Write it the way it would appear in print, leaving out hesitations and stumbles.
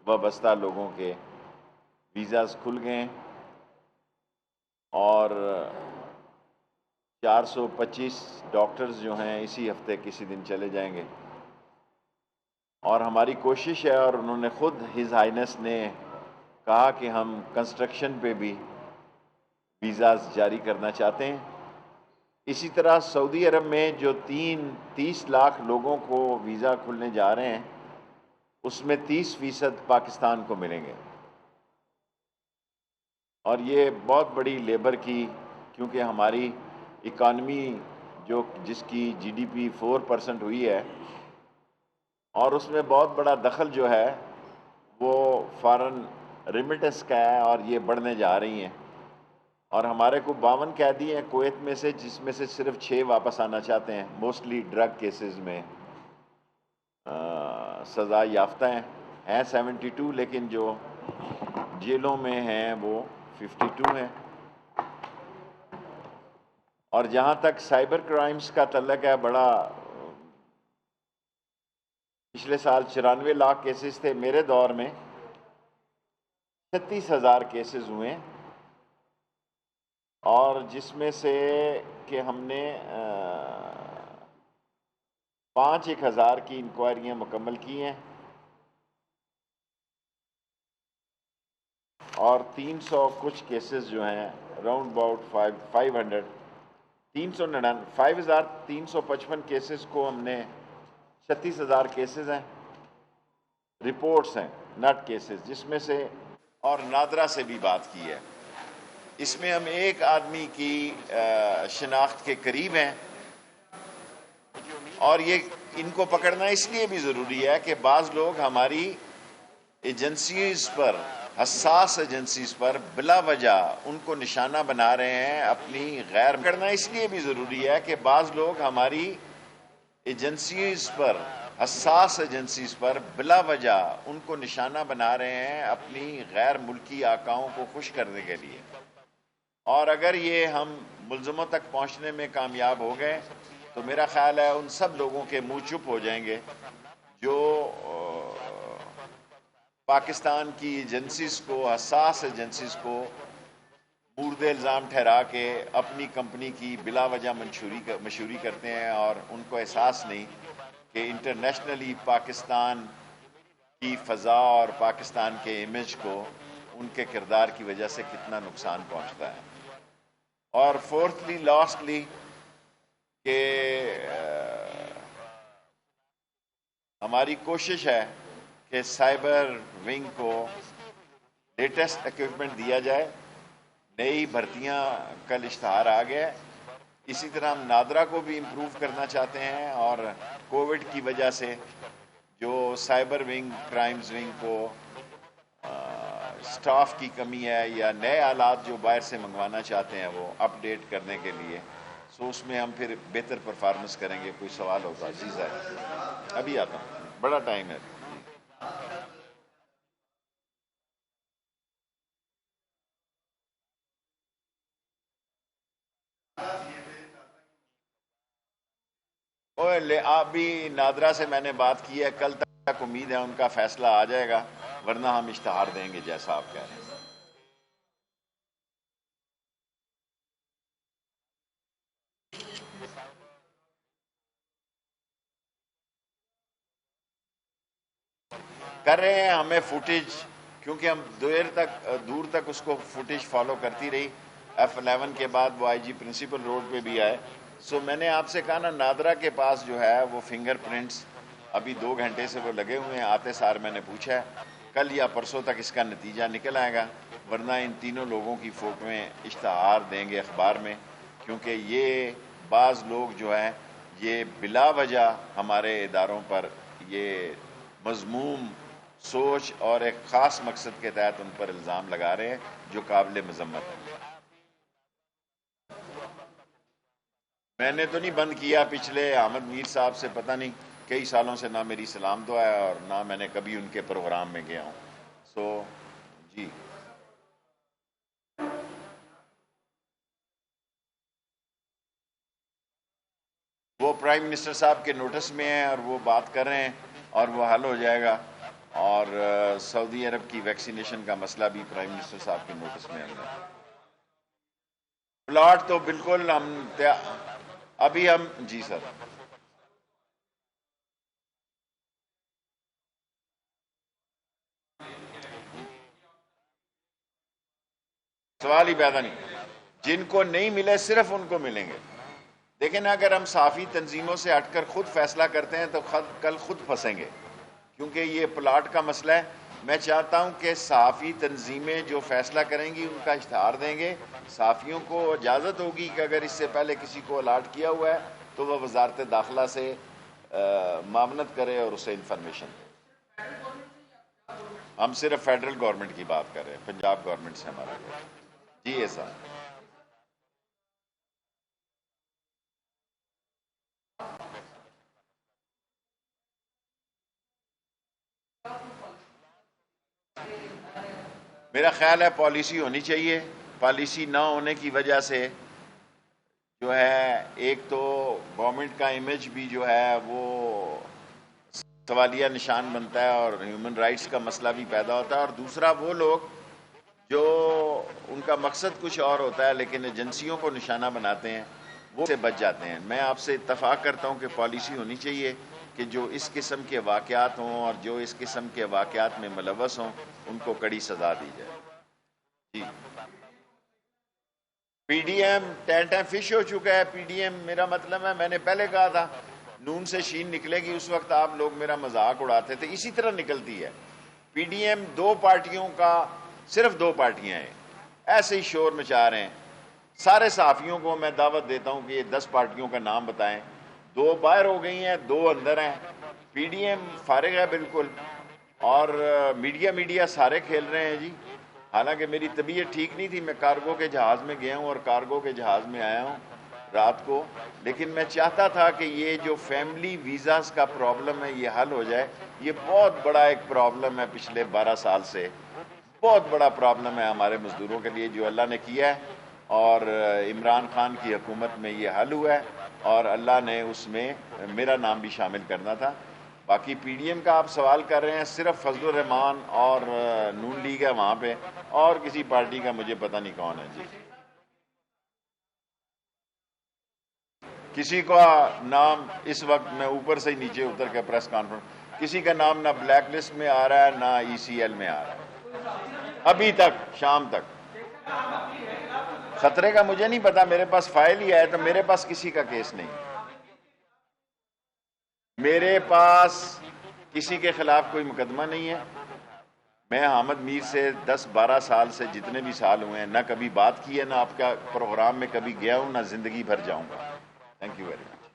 وابستہ لوگوں کے ویزاز کھل گئے ہیں اور 425 ڈاکٹرز جو ہیں اسی ہفتے کسی دن چلے جائیں گے، اور ہماری کوشش ہے، اور انہوں نے خود ہز ہائنس نے کہا کہ ہم کنسٹرکشن پہ بھی ویزاز جاری کرنا چاہتے ہیں۔ اسی طرح سعودی عرب میں جو 30 لاکھ لوگوں کو ویزا کھلنے جا رہے ہیں، اس میں 30% پاکستان کو ملیں گے، اور یہ بہت بڑی لیبر کی، کیونکہ ہماری اکانومی جس کی جی ڈی پی 4% ہوئی ہے، اور اس میں بہت بڑا دخل جو ہے وہ فارن ریمیٹنس کا ہے، اور یہ بڑھنے جا رہی ہیں، اور ہمارے کو 52 قیدی ہیں کویت میں سے، جس میں سے صرف 6 واپس آنا چاہتے ہیں، موسٹلی ڈرگ کیسز میں سزا یافتہ ہیں 72، لیکن جو جیلوں میں ہیں وہ 52 ہیں۔ اور جہاں تک سائبر کرائمز کا تعلق ہے، پچھلے سال 94 لاکھ کیسز تھے، میرے دور میں 36,000 کیسز ہوئے، اور جس میں سے کہ ہم نے 5,000 کی انکوائریاں مکمل کی ہیں، اور 300 کچھ کیسز جو ہیں راؤنڈ اباؤٹ 500 5,355 کیسز کو ہم نے 36,000 کیسز ہیں، رپورٹس ہیں ناٹ کیسز، جس میں سے، اور نادرا سے بھی بات کی ہے، اس میں ہم ایک آدمی کی شناخت کے قریب ہیں، اور یہ ان کو پکڑنا اس لیے بھی ضروری ہے کہ بعض لوگ ہماری ایجنسیز پر، حساس ایجنسیز پر بلا وجہ ان کو نشانہ بنا رہے ہیں اپنی غیر پکڑنا اس لیے بھی ضروری ہے کہ بعض لوگ ہماری ایجنسیز پر، حساس ایجنسیز پر بلا وجہ ان کو نشانہ بنا رہے ہیں اپنی غیر ملکی آقاؤں کو خوش کرنے کے لیے، اور اگر یہ ہم ملزموں تک پہنچنے میں کامیاب ہو گئے تو میرا خیال ہے ان سب لوگوں کے منہ چپ ہو جائیں گے جو پاکستان کی ایجنسیز کو، حساس ایجنسیز کو مورد الزام ٹھہرا کے اپنی کمپنی کی بلا وجہ مشہوری کرتے ہیں، اور ان کو احساس نہیں کہ انٹرنیشنلی پاکستان کی فضا اور پاکستان کے امیج کو ان کے کردار کی وجہ سے کتنا نقصان پہنچتا ہے۔ اور فورتھلی، لاسٹلی، کہ ہماری کوشش ہے کہ سائبر ونگ کو لیٹسٹ ایکوپمنٹ دیا جائے، نئی بھرتیاں کل اشتہار آ گیا، اسی طرح ہم نادرا کو بھی امپروو کرنا چاہتے ہیں، اور کووڈ کی وجہ سے جو سائبر ونگ، کرائمز ونگ کو سٹاف کی کمی ہے، یا نئے آلات جو باہر سے منگوانا چاہتے ہیں وہ اپ ڈیٹ کرنے کے لیے، سو اس میں ہم پھر بہتر پرفارمنس کریں گے۔ کوئی سوال ہوگا؟ جی سر، ابھی آتا ہوں، بڑا ٹائم ہے۔ ابھی نادرا سے میں نے بات کی ہے، کل تک امید ہے ان کا فیصلہ آ جائے گا، ورنہ ہم اشتہار دیں گے جیسا آپ کہہ رہے ہیں۔ کر رہے ہیں، ہمیں فوٹیج، کیونکہ ہم دور تک اس کو فوٹیج فالو کرتی رہی، F11 کے بعد وہ آئی جی پرنسپل روڈ پہ بھی آئے، سو میں نے آپ سے کہا نا، نادرا کے پاس جو ہے وہ فنگر پرنٹس ابھی 2 گھنٹے سے وہ لگے ہوئے ہیں، آتے سار میں نے پوچھا ہے، کل یا پرسوں تک اس کا نتیجہ نکل آئے گا، ورنہ ان تینوں لوگوں کی فوٹویں اشتہار دیں گے اخبار میں، کیونکہ یہ بعض لوگ جو ہیں یہ بلا وجہ ہمارے اداروں پر یہ مذموم سوچ اور ایک خاص مقصد کے تحت ان پر الزام لگا رہے ہیں جو قابل مذمت ہے۔ میں نے تو نہیں بند کیا، پچھلے احمد میر صاحب سے پتہ نہیں کئی سالوں سے نہ میری سلام دعا ہے اور نہ میں نے کبھی ان کے پروگرام میں گیا ہوں، سو جی۔ وہ پرائم منسٹر صاحب کے نوٹس میں ہیں اور وہ بات کر رہے ہیں اور وہ حل ہو جائے گا، اور سعودی عرب کی ویکسینیشن کا مسئلہ بھی پرائم منسٹر صاحب کے نوٹس میں آئے گا۔ پلاٹ تو بالکل ابھی ہم جی سر سوال ہی پیدا نہیں، جن کو نہیں ملے صرف ان کو ملیں گے۔ دیکھیں نا، اگر ہم صافی تنظیموں سے ہٹ کر خود فیصلہ کرتے ہیں تو کل خود پھنسیں گے، کیونکہ یہ پلاٹ کا مسئلہ ہے۔ میں چاہتا ہوں کہ صحافی تنظیمیں جو فیصلہ کریں گی ان کا اشتہار دیں گے، صحافیوں کو اجازت ہوگی کہ اگر اس سے پہلے کسی کو الاٹ کیا ہوا ہے تو وہ وزارت داخلہ سے معاونت کرے اور اسے انفارمیشن دے۔ ہم صرف فیڈرل گورنمنٹ کی بات کر رہے ہیں، پنجاب گورنمنٹ سے ہمارا جی ایسا۔ میرا خیال ہے پالیسی ہونی چاہیے۔ پالیسی نہ ہونے کی وجہ سے جو ہے، ایک تو گورنمنٹ کا امیج بھی جو ہے وہ سوالیہ نشان بنتا ہے اور ہیومن رائٹس کا مسئلہ بھی پیدا ہوتا ہے، اور دوسرا وہ لوگ جو ان کا مقصد کچھ اور ہوتا ہے لیکن ایجنسیوں کو نشانہ بناتے ہیں وہ سے بچ جاتے ہیں۔ میں آپ سے اتفاق کرتا ہوں کہ پالیسی ہونی چاہیے کہ جو اس قسم کے واقعات ہوں اور جو اس قسم کے واقعات میں ملوث ہوں ان کو کڑی سزا دی جائے۔ G P D M ten time finish ہو چکا ہے۔ پی ڈی ایم میرا مطلب ہے، میں نے پہلے کہا تھا نون سے شین نکلے گی، اس وقت آپ لوگ میرا مذاق اڑاتے تھے، اسی طرح نکلتی ہے۔ پی ڈی ایم دو پارٹیوں کا، صرف دو پارٹیاں ہیں، ایسے ہی شور مچا رہے ہیں۔ سارے صحافیوں کو میں دعوت دیتا ہوں کہ یہ 10 پارٹیوں کا نام بتائیں، 2 باہر ہو گئی ہیں، 2 اندر ہیں۔ پی ڈی ایم فارغ ہے بالکل، اور میڈیا سارے کھیل رہے ہیں جی۔ حالانکہ میری طبیعت ٹھیک نہیں تھی، میں کارگو کے جہاز میں گیا ہوں اور کارگو کے جہاز میں آیا ہوں رات کو، لیکن میں چاہتا تھا کہ یہ جو فیملی ویزاز کا پرابلم ہے یہ حل ہو جائے۔ یہ بہت بڑا ایک پرابلم ہے، پچھلے 12 سال سے بہت بڑا پرابلم ہے ہمارے مزدوروں کے لیے، جو اللہ نے کیا ہے، اور عمران خان کی حکومت میں یہ حل ہوا ہے، اور اللہ نے اس میں میرا نام بھی شامل کرنا تھا۔ باقی پی ڈی ایم کا آپ سوال کر رہے ہیں، صرف فضل الرحمان اور نون لیگ ہے وہاں پہ، اور کسی پارٹی کا مجھے پتہ نہیں کون ہے جی۔ کسی کا نام اس وقت، میں اوپر سے ہی نیچے اتر کے پریس کانفرنس، کسی کا نام نہ بلیک لسٹ میں آ رہا ہے نہ ای سی ایل میں آ رہا ہے ابھی تک، شام تک۔ خطرے کا مجھے نہیں پتا، میرے پاس فائل ہی ہے تو میرے پاس کسی کا کیس نہیں، میرے پاس کسی کے خلاف کوئی مقدمہ نہیں ہے۔ میں حامد میر سے 10-12 سال سے، جتنے بھی سال ہوئے ہیں، نہ کبھی بات کی ہے، نہ آپ کا پروگرام میں کبھی گیا ہوں، نہ زندگی بھر جاؤں گا۔ Thank you very much.